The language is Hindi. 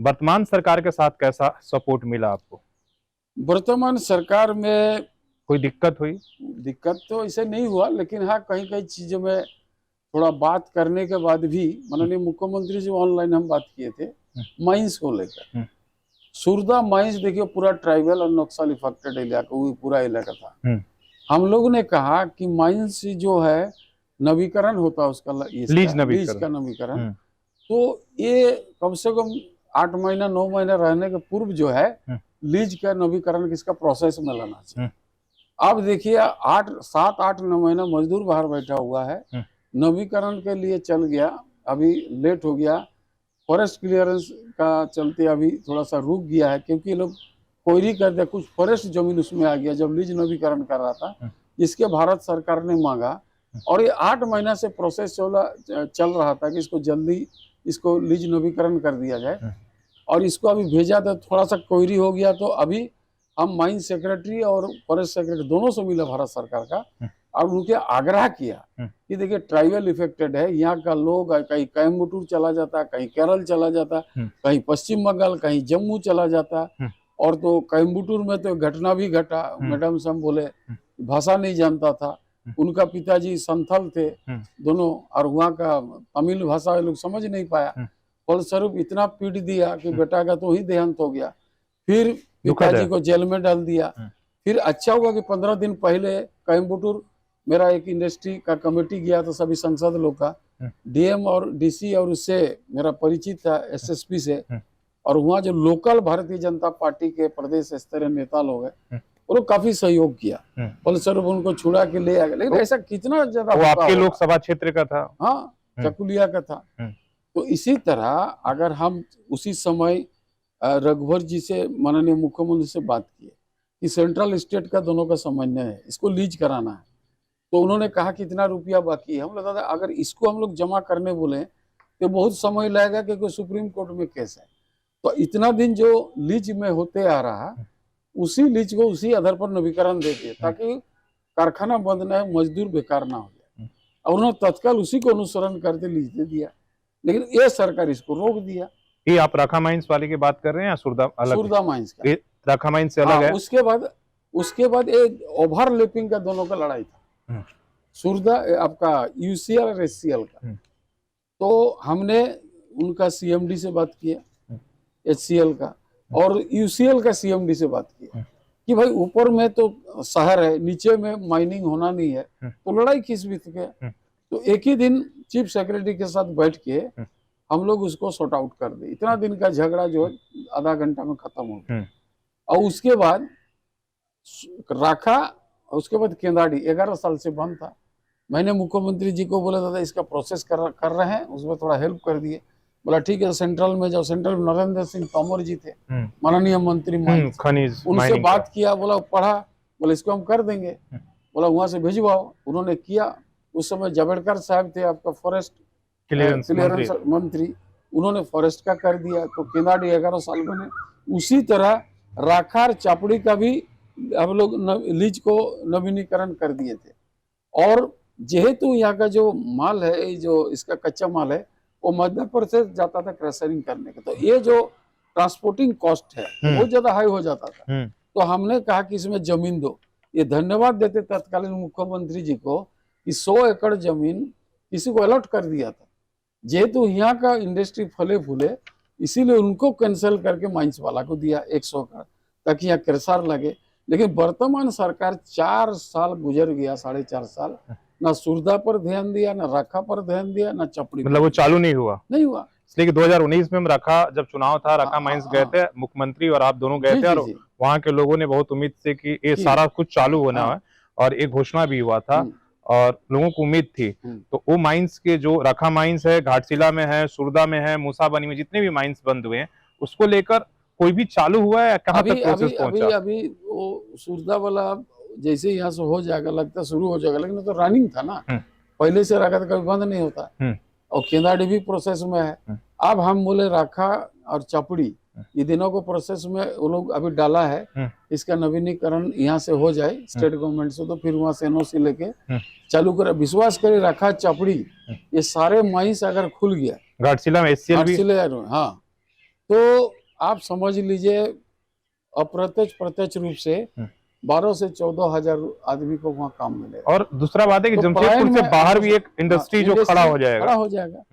वर्तमान सरकार के साथ कैसा सपोर्ट मिला आपको? वर्तमान सरकार में कोई दिक्कत हुई? दिक्कत तो ऐसे नहीं हुआ, लेकिन हाँ कहीं कहीं चीजों में थोड़ा बात करने के बाद भी माननीय मुख्यमंत्री जी ऑनलाइन हम बात किए थे माइंस को लेकर। सुरदा माइंस देखिए पूरा ट्राइबल और नक्सल इफेक्टेड इलाका, वो पूरा इलाका था। हम लोग ने कहा कि माइंस जो है नवीकरण होता है उसका, लीज का नवीकरण, तो ये कम से कम 8 महीना 9 महीना रहने के पूर्व जो है लीज का नवीकरण किसका प्रोसेस में लाना चाहिए। अब देखिए 7 8 9 महीना मजदूर बाहर बैठा हुआ है, नवीकरण के लिए चल गया, अभी लेट हो गया। फॉरेस्ट क्लियरेंस का चलते अभी थोड़ा सा रुक गया है, क्योंकि ये लोग क्वेरी कर दिया, कुछ फॉरेस्ट जमीन उसमें आ गया जब लीज नवीकरण कर रहा था, जिसके भारत सरकार ने मांगा। और ये 8 महीना से प्रोसेस चल रहा था कि इसको जल्दी इसको लीज नवीकरण कर दिया जाए, और इसको अभी भेजा तो थोड़ा सा क्वेरी हो गया। तो अभी हम माइन सेक्रेटरी और फॉरेस्ट सेक्रेटरी दोनों से मिले भारत सरकार का, और उनके आग्रह किया कि देखिए ट्राइबल इफेक्टेड है, यहाँ का लोग कहीं कोयम्बटूर चला जाता, कहीं केरल चला जाता, कहीं पश्चिम बंगाल, कहीं जम्मू चला जाता। और तो कोयम्बटूर में तो घटना भी घटा, मैडम से हम बोले भाषा नहीं जानता था, उनका पिताजी संथल थे दोनों, और वहाँ का तमिल भाषा लोग समझ नहीं पाया, फलस्वरूप इतना पीट दिया कि बेटा का तो ही देहांत हो गया। फिर पिताजी को जेल में डाल दिया। फिर अच्छा हुआ कि 15 दिन पहले कोयम्बटूर मेरा एक इंडस्ट्री का कमेटी गया था, सभी सांसद लोग का, डीएम और डीसी, और उससे मेरा परिचित था एसएसपी से, और वहाँ जो लोकल भारतीय जनता पार्टी के प्रदेश स्तरीय नेता लोग हैं वो लोग काफी सहयोग किया, फलस्वरूप उनको छुड़ा के ले आ गए। लेकिन ऐसा कितना ज्यादा वो आपके लोकसभा क्षेत्र का था? हाँ, चकुलिया का था। तो इसी तरह अगर हम उसी समय रघुवर जी से, माननीय मुख्यमंत्री से बात किए कि सेंट्रल स्टेट का दोनों का समन्वय है, इसको लीज कराना है, तो उन्होंने कहा कितना रुपया बाकी है। हम लोग दादा अगर इसको हम लोग जमा करने बोले तो बहुत समय लगेगा, क्योंकि सुप्रीम कोर्ट में केस है। तो इतना दिन जो लीज में होते आ रहा, उसी लीज को उसी आधार पर नवीकरण दे दिए, ताकि कारखाना बंद न हो, मजदूर बेकार ना हो जाए, और उन्होंने तत्काल उसी को अनुसरण करके लीज दे दिया। लेकिन ये सरकार इसको रोक दिया। ये आप राखा माइंस वाले की बात कर रहे हैं या सुरदा अलग? सुरदा माइंस का, राखा माइंस से अलग है। उसके बाद ये ओवरलैपिंग का दोनों का लड़ाई था, सुरदा आपका यूसीएल और एचसीएल का। तो हमने उनका सीएमडी से बात किया, एचसीएल का, और यूसीएल का सीएमडी से बात किया कि भाई ऊपर में तो शहर है, नीचे में माइनिंग होना नहीं है, तो लड़ाई किस बीत गया। तो एक ही दिन चीफ सेक्रेटरी के साथ बैठ के हम लोग उसको सॉर्ट आउट कर दे। इतना दिन का झगड़ा जो है आधा घंटा में खत्म हो गया। और उसके बाद राखा, उसके बाद केंदाड़ी 11 साल से बंद था। मैंने मुख्यमंत्री जी को बोला था इसका प्रोसेस कर रहे हैं, उसमें थोड़ा हेल्प कर दिए। बोला ठीक है, सेंट्रल में जाओ। सेंट्रल में नरेंद्र सिंह तोमर जी थे, माननीय मंत्री खनिज, उनसे बात किया, बोला पढ़ा, बोला इसको हम कर देंगे, बोला वहां से भिजवाओ। उन्होंने किया। उस समय जावड़ेकर साहब थे आपका फॉरेस्ट क्लियरेंस मंत्री, उन्होंने फॉरेस्ट का कर दिया। तो केंदाड़ी 11 साल बने। उसी तरह राखा और चापड़ी का भी हम लोग लीज को नवीनीकरण कर दिए थे। और जेहेतु यहाँ का जो माल है, जो इसका कच्चा माल है, वो मध्य प्रदेश जाता था क्रशरिंग करने के, तो ये जो ट्रांसपोर्टिंग कॉस्ट है बहुत ज्यादा हाई हो जाता था। तो हमने कहा कि इसमें जमीन दो। ये धन्यवाद देते तत्कालीन मुख्यमंत्री जी को कि 100 एकड़ जमीन किसी को अलॉट कर दिया था। जेहेतु यहाँ का इंडस्ट्री फले फूले, इसीलिए उनको कैंसिल करके माइंस वाला को दिया 100 एकड़, ताकि यहाँ क्रशर लगे। लेकिन वर्तमान सरकार 4 साल गुजर गया, 4.5 साल, ना सुरदा पर ध्यान दिया, ना राखा पर ध्यान दिया, ना चपड़ी। मतलब वो चालू नहीं हुआ? नहीं हुआ। इसलिए कि 2019 में हम राखा, जब चुनाव था, राखा माइंस गए थे, मुख्यमंत्री और आप दोनों गए थे, और वहां के लोगों ने बहुत उम्मीद से कि ये सारा कुछ चालू होना है, और एक घोषणा भी हुआ था, और लोगों को उम्मीद थी। तो वो माइंस के जो राखा माइंस है, घाटशिला में है, सुरदा में है, मूसाबनी में, जितने भी माइंस बंद हुए हैं, उसको लेकर कोई भी चालू हुआ है या कहाँ तक प्रोसेस पहुंचा? अभी वो सुरदा वाला जैसे यहाँ से हो जाएगा, लगता शुरू हो जाएगा, लेकिन तो रनिंग था ना, पहले से रखा था, कभी बंद नहीं होता। और केंदाड़ी भी प्रोसेस में है। अब हम बोले राखा और चपड़ी, ये दिनों को प्रोसेस में वो लोग अभी डाला है, इसका नवीनीकरण यहाँ से हो जाए स्टेट गवर्नमेंट से, तो फिर वहाँ से एनओसी लेके चालू करे। विश्वास करे, राखा चपड़ी ये सारे माइंस अगर खुल गया, घाटशिला में एचसीएल भी, हाँ, तो आप समझ लीजिए अप्रत्यक्ष प्रत्यक्ष रूप से 12 से 14 हजार आदमी को वहाँ काम मिलेगा। और दूसरा बात है कि तो जमशेदपुर पलायन से में बाहर भी एक इंडस्ट्री जो खड़ा हो जाएगा। खड़ा हो जाएगा।